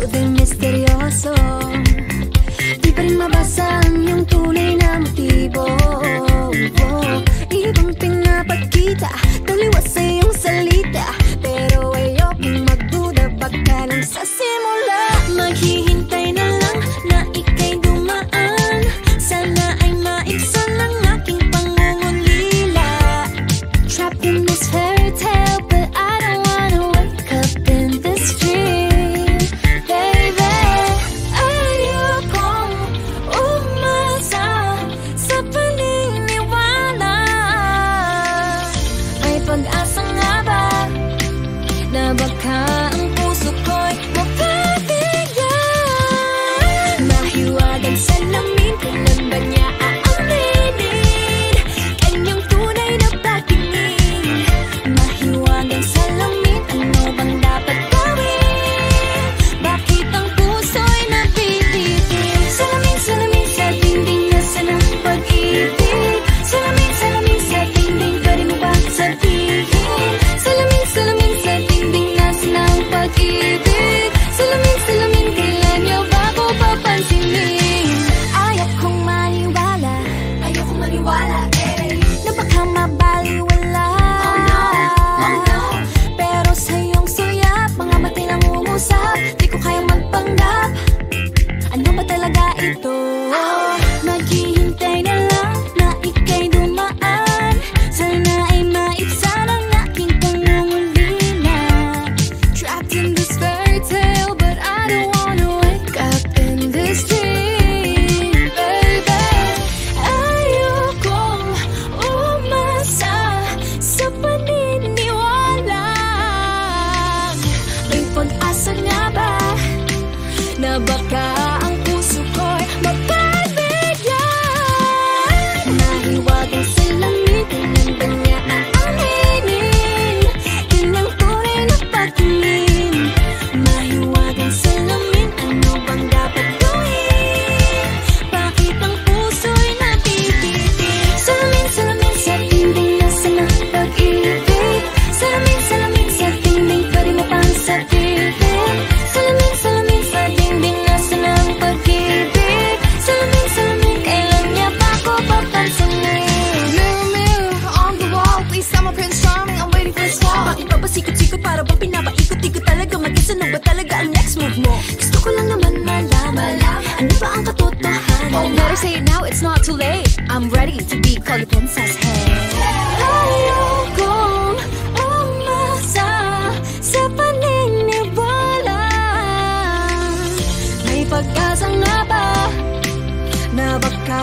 gabing misteryoso. Di pa rin mabasa ang iyong tunay na motibo. Ibang pinapakita, taliwas sa iyong salita, pero ayokong magduda, baka lang sa simula. Maghihintay na lang na ika'y dumaan, sana ay maibsan ang aking pangungulila. Trapped in this fairy tale, but I don't wanna wake up in this dream, baby. Ayokong umasa sa paniniwala. May pag-asa nga ba na baka ang puso ko'y mapabigyan? Mahiwagang salamin, kailan ba niya aaminin kanyang tunay na patingin? Mahiwagang salamin, ano bang dapat gawin? Bakit ang puso'y napipitin? Salamin, salamin sa dingding, nasa ng pag-ibig. Salamin, salamin sa dingding, pwede mo ba sabihin? Salamin, salamin sa dingding, nasa ng pag-ibig. Salamin, salamin, kailan niyo ba ko papansinin? Ayokong maniwala, na baka mabaliwala. Pero sa iyong suyap, mga matay nangungusap, di ko kayang magpanggap. Ano ba talaga ito? Maghihintay na lang na ika'y dumaan, sana ay maibsan ang aking pangungulila. Trapped in this fairy tale, but I don't wanna wake up in this dream, baby. Ayokong umasa sa paniniwala. May pag-asa nga ba na baka ang puso ko'y mapabigyan? Mahiwagang salamin, kailan ba niya aaminin kanyang tunay na patingin? Mahiwagang salamin, ano bang dapat gawin? Bakit ang puso'y napipitin? Salamin, salamin sa dingding, nasa ng pag-ibig. Salamin, salamin sa dingding, pwede mo pang sabihin? Salamin, salamin sa dingding, nasa ng pag-ibig. Salamin, salamin, kailan niya ba ko papansinin? Mirror, mirror on the wall, please tell my Prince Charming I'm waiting for this call. Bakit ba pasikot-sikot, para bang pinapaikot-ikot talaga? Mag-isa na ba talaga ang next move mo? Gusto ko lang naman malaman, ano ba ang katotohanan? Oh, better say it now, it's not too late. I'm ready to be called a princess, hey. Ayokong umasa sa paniniwala. May pag-asa nga ba na baka